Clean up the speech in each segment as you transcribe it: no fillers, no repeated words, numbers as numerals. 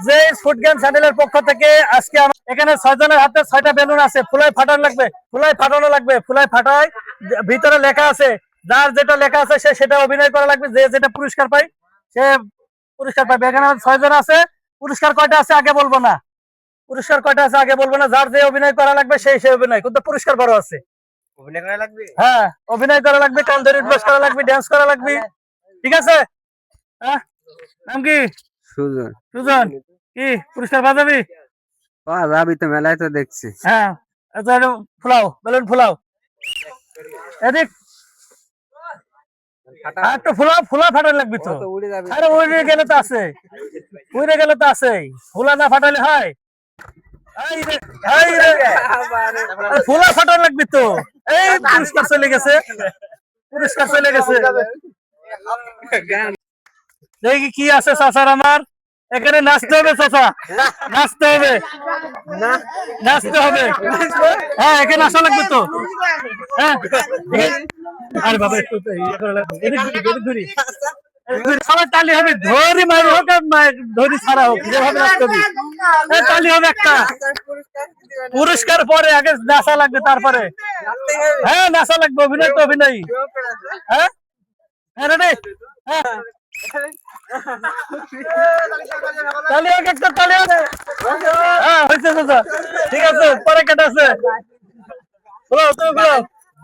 যে food game চ্যানেলের পক্ষ থেকে আজকে এখানে 6 জনের হাতে 6টা বেলুন আছে, ফুলাই ফাটানো লাগবে, ফুলাই ফাটায় ভিতরে লেখা আছে, যার যেটা লেখা আছে সে সেটা অভিনয় করা লাগবে, যে যেটা পুরস্কার পায় সে পুরস্কার পাবে। এখানে 6 জন আছে, পুরস্কার কয়টা আছে আগে বলবো না, যার যে অভিনয় করা লাগবে সেই অভিনয়, কিন্তু পুরস্কার বড় আছে। অভিনয় করা লাগবে, হ্যাঁ অভিনয় করা লাগবে, কান ধরে উঠবাস করা লাগবে, ডান্স করা লাগবে, ঠিক আছে? হ্যাঁ, নাম কি? সুজন। সুজন, কি পুরস্কার পাবি? যাবি তো মেলায় তো দেখছি। হ্যাঁ, ফুলাও, বেলুন ফুলাও, এদিক তো ফুলা ফাটানো লাগবে তো। আরে উড়ে গেলে তো আছে, ফুলা না ফাটালে হয়? ফুলা ফাটানো লাগবে তো। এই পুরস্কার চলে গেছে। দেখি কি আছে চাচার আমার। এখানে নাচতে হবে চাচা, নাচতে হবে। হ্যাঁ, এখানে আসা লাগবে তো। হ্যাঁ, আরে বাবা একটু সবাই তালি হবে, ধরি মারি হোক আর ধরি ছাড়া হোক, যেভাবে নাচতে হবে তালি হবে একটা। পুরস্কার পরে আগে নাচা লাগবে, তারপরে হ্যাঁ নাচা লাগবে, অভিনয় তো অভিনয়। হ্যাঁ রেডি? হ্যাঁ তালি হোক একটা, তালি হবে। হ্যাঁ হয়েছে চাচা, ঠিক আছে, পরে কেটে আছে।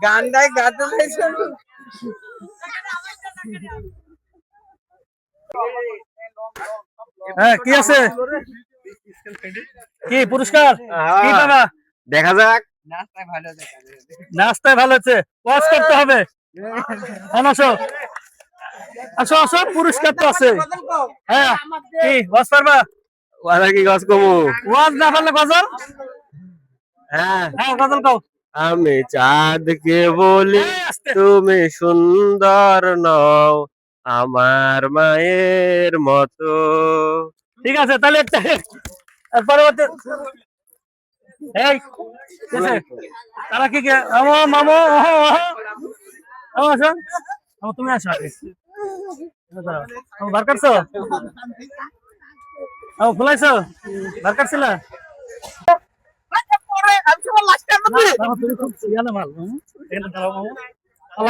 গান গাই গাতে হ্যাঁ কি আছে, কি পুরস্কার কি পাবা? দেখা যাক। নাস্তায় ভালো হচ্ছে, ওয়াজ করতে হবে। আসো, পুরস্কার তো আছে। হ্যাঁ কি ওয়াজ পারবা? কি গাছ কমু? ওয়াজ না পারলে গজল? হ্যাঁ গজল কও। আমি চাঁদকে বলি তুমি সুন্দর নও, আমার মায়ের মতো। ঠিক আছে, তাহলে একটা পরবর্তী তারা কি মামো তুমি আসো আগে, বার করছো, ফুলাইছো, বার করছিল।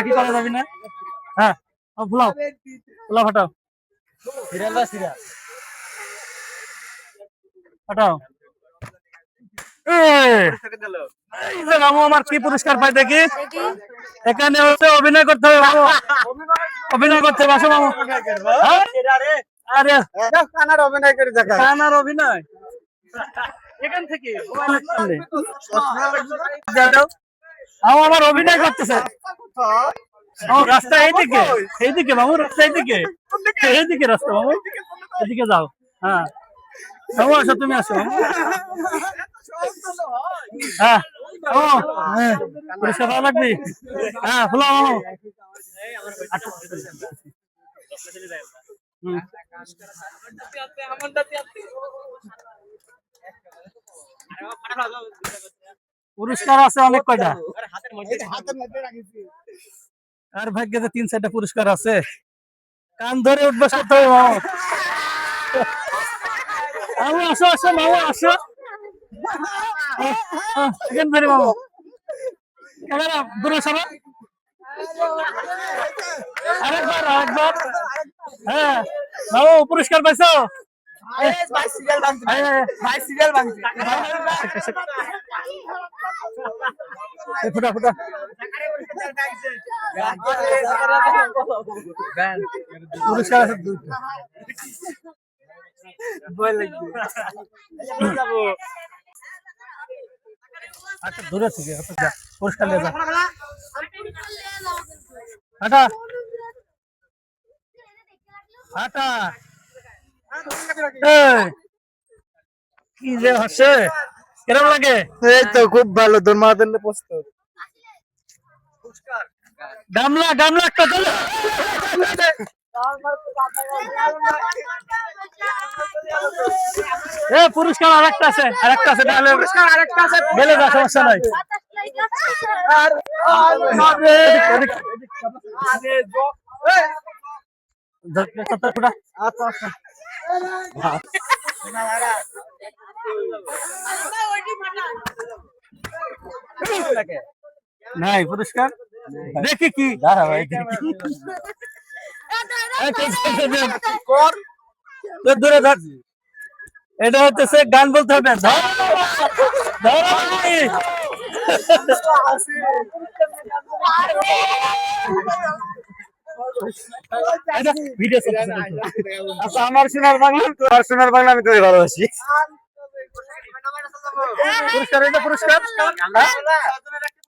কি করা যাবি না? হ্যাঁ ফুলাও ফাটাও, ফাটাও। মামু আমার কি পুরস্কার পাই দেখি? এখানে হচ্ছে অভিনয় করতে হবে, অভিনয় করতে হবে। আসো মামু। আরে কানার অভিনয় করে দেখা, কানার অভিনয় এখান থেকে আমার অভিনয় করতেছে। রাস্তা এইদিকে মামু, রাস্তা এইদিকে রাস্তা মামু, এদিকে যাও। হ্যাঁ মামু আসো, তুমি আসো। হ্যাঁ পুরস্কার ভালো লাগবে। হ্যাঁ ফুলা মামু, পুরস্কার আছে অনেক কয়টা, আর ভাগ্যে 3-4টা পুরস্কার আছে। কান ধরে উঠবাস করতে হবে মামু। আসো মামু, আসো এখান ধরে মামু, ক্যামেরা দূরে সরো। আরেকবার। হ্যাঁ মামু পুরস্কার পাইছো? ফুটা পুরস্কার আছে। আচ্ছা দূরে থেকে পুরস্কার নিয়ে যা। কি যে হচ্ছে, কেরম লাগে? এই তো খুব ভালো, তোর মা জন্য প্রস্তুত। গামলা একটা চলো। পুরস্কার আরেকটা আছে, বেলে যা, সমস্যা নাই। নাই পুরস্কার দেখি কি দূরে ধর। এটা হচ্ছে গান বলতে হবে। আচ্ছা, আমার সোনার বাংলা, তোমার সোনার বাংলা, আমি তোকে ভালোবাসি। পুরস্কার, এটা পুরস্কার।